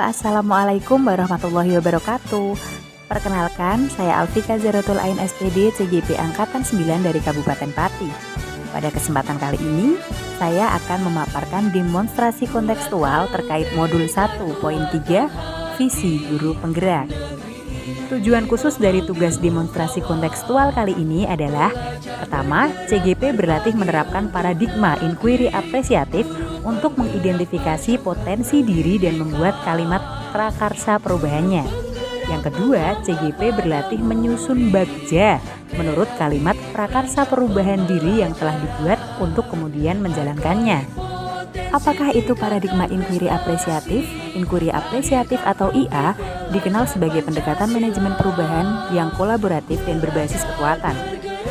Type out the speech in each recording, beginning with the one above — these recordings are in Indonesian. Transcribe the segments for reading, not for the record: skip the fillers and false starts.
Assalamualaikum warahmatullahi wabarakatuh. Perkenalkan, saya Alfika Zaratul Ain SPD CGP Angkatan 9 dari Kabupaten Pati. Pada kesempatan kali ini, saya akan memaparkan demonstrasi kontekstual terkait modul 1.3 Visi Guru Penggerak. Tujuan khusus dari tugas demonstrasi kontekstual kali ini adalah: pertama, CGP berlatih menerapkan paradigma inquiry apresiatif untuk mengidentifikasi potensi diri dan membuat kalimat prakarsa perubahannya. Yang kedua, CGP berlatih menyusun bagja menurut kalimat prakarsa perubahan diri yang telah dibuat untuk kemudian menjalankannya. Apakah itu paradigma inquiry apresiatif? Inquiry apresiatif atau IA dikenal sebagai pendekatan manajemen perubahan yang kolaboratif dan berbasis kekuatan.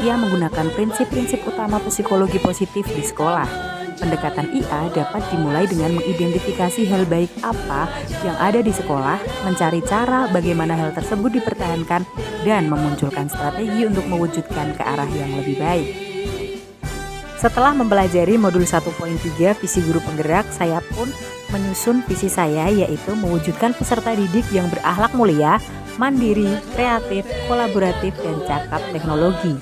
Ia menggunakan prinsip-prinsip utama psikologi positif di sekolah. Pendekatan IA dapat dimulai dengan mengidentifikasi hal baik apa yang ada di sekolah, mencari cara bagaimana hal tersebut dipertahankan, dan memunculkan strategi untuk mewujudkan ke arah yang lebih baik. Setelah mempelajari modul 1.3 Visi Guru Penggerak, saya pun menyusun visi saya, yaitu mewujudkan peserta didik yang berakhlak mulia, mandiri, kreatif, kolaboratif, dan cakap teknologi.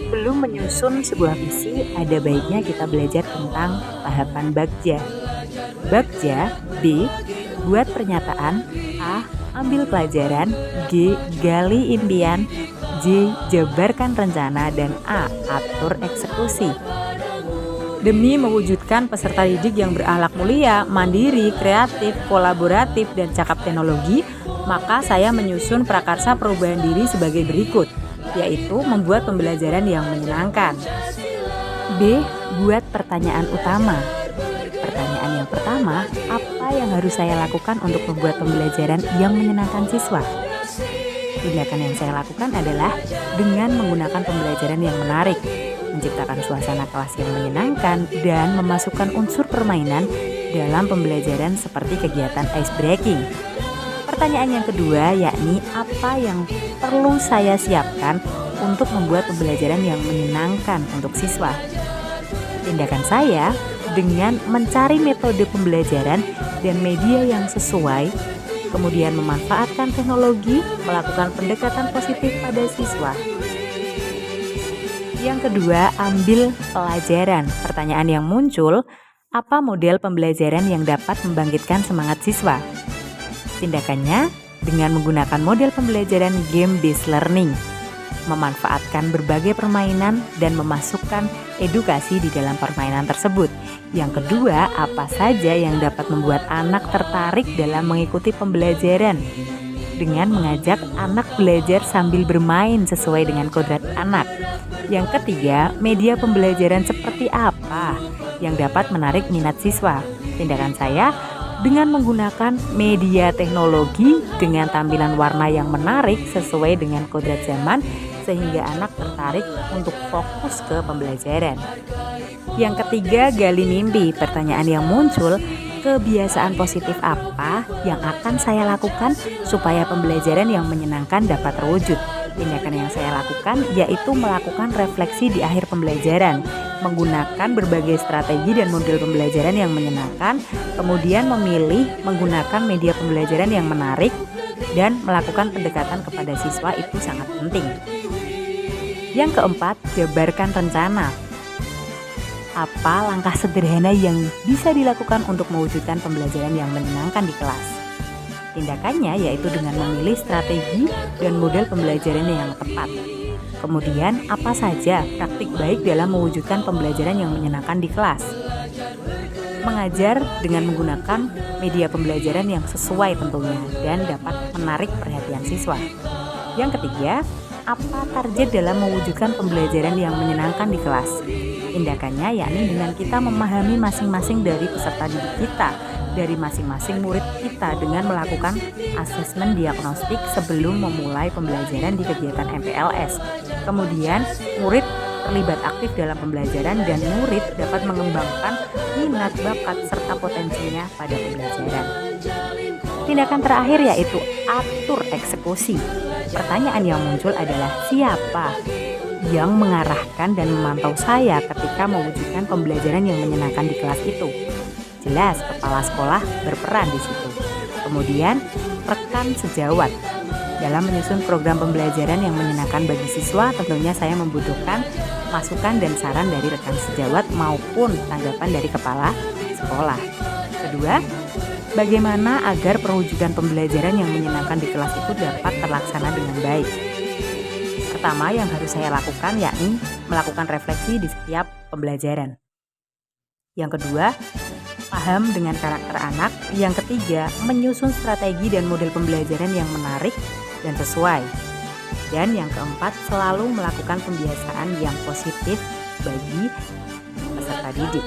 Belum menyusun sebuah visi, ada baiknya kita belajar tentang tahapan bagja. Bagja: B. Buat pernyataan. A. Ambil pelajaran. G. Gali impian. J. Jabarkan rencana. Dan A. Atur eksekusi. Demi mewujudkan peserta didik yang berakhlak mulia, mandiri, kreatif, kolaboratif, dan cakap teknologi, maka saya menyusun prakarsa perubahan diri sebagai berikut, yaitu membuat pembelajaran yang menyenangkan. B. Buat pertanyaan utama. Pertanyaan yang pertama, apa yang harus saya lakukan untuk membuat pembelajaran yang menyenangkan siswa? Tindakan yang saya lakukan adalah dengan menggunakan pembelajaran yang menarik, menciptakan suasana kelas yang menyenangkan, dan memasukkan unsur permainan dalam pembelajaran seperti kegiatan ice breaking. Pertanyaan yang kedua, yakni apa yang perlu saya siapkan untuk membuat pembelajaran yang menyenangkan untuk siswa. Tindakan saya dengan mencari metode pembelajaran dan media yang sesuai, kemudian memanfaatkan teknologi, melakukan pendekatan positif pada siswa. Yang kedua, ambil pelajaran. Pertanyaan yang muncul, apa model pembelajaran yang dapat membangkitkan semangat siswa? Tindakannya dengan menggunakan model pembelajaran game-based learning, memanfaatkan berbagai permainan dan memasukkan edukasi di dalam permainan tersebut. Yang kedua, apa saja yang dapat membuat anak tertarik dalam mengikuti pembelajaran? Dengan mengajak anak belajar sambil bermain sesuai dengan kodrat anak. Yang ketiga, media pembelajaran seperti apa yang dapat menarik minat siswa? Tindakan saya dengan menggunakan media teknologi dengan tampilan warna yang menarik sesuai dengan kodrat zaman, sehingga anak tertarik untuk fokus ke pembelajaran. Yang ketiga, gali mimpi. Pertanyaan yang muncul, kebiasaan positif apa yang akan saya lakukan supaya pembelajaran yang menyenangkan dapat terwujud? Tindakan yang saya lakukan yaitu melakukan refleksi di akhir pembelajaran, menggunakan berbagai strategi dan model pembelajaran yang menyenangkan, kemudian memilih menggunakan media pembelajaran yang menarik, dan melakukan pendekatan kepada siswa itu sangat penting. Yang keempat, jabarkan rencana. Apa langkah sederhana yang bisa dilakukan untuk mewujudkan pembelajaran yang menyenangkan di kelas? Tindakannya yaitu dengan memilih strategi dan model pembelajaran yang tepat. Kemudian, apa saja praktik baik dalam mewujudkan pembelajaran yang menyenangkan di kelas? Mengajar dengan menggunakan media pembelajaran yang sesuai tentunya dan dapat menarik perhatian siswa. Yang ketiga, apa target dalam mewujudkan pembelajaran yang menyenangkan di kelas? Tindakannya yakni dengan kita memahami masing-masing dari peserta didik kita, dari masing-masing murid kita dengan melakukan asesmen diagnostik sebelum memulai pembelajaran di kegiatan MPLS. Kemudian, murid terlibat aktif dalam pembelajaran dan murid dapat mengembangkan minat, bakat, serta potensinya pada pembelajaran. Tindakan terakhir yaitu atur eksekusi. Pertanyaan yang muncul adalah siapa yang mengarahkan dan memantau saya ketika mewujudkan pembelajaran yang menyenangkan di kelas itu? Jelas, kepala sekolah berperan di situ. Kemudian, rekan sejawat. Dalam menyusun program pembelajaran yang menyenangkan bagi siswa, tentunya saya membutuhkan masukan dan saran dari rekan sejawat maupun tanggapan dari kepala sekolah. Kedua, bagaimana agar perwujudan pembelajaran yang menyenangkan di kelas itu dapat terlaksana dengan baik? Pertama yang harus saya lakukan yakni melakukan refleksi di setiap pembelajaran. Yang kedua, paham dengan karakter anak. Yang ketiga, menyusun strategi dan model pembelajaran yang menarik dan sesuai. Dan yang keempat, selalu melakukan pembiasaan yang positif bagi peserta didik.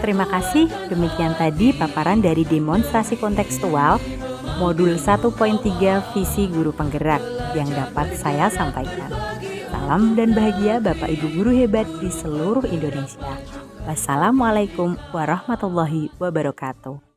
Terima kasih, demikian tadi paparan dari demonstrasi kontekstual modul 1.3 visi guru penggerak yang dapat saya sampaikan. Salam dan bahagia Bapak Ibu guru hebat di seluruh Indonesia. Wassalamualaikum warahmatullahi wabarakatuh.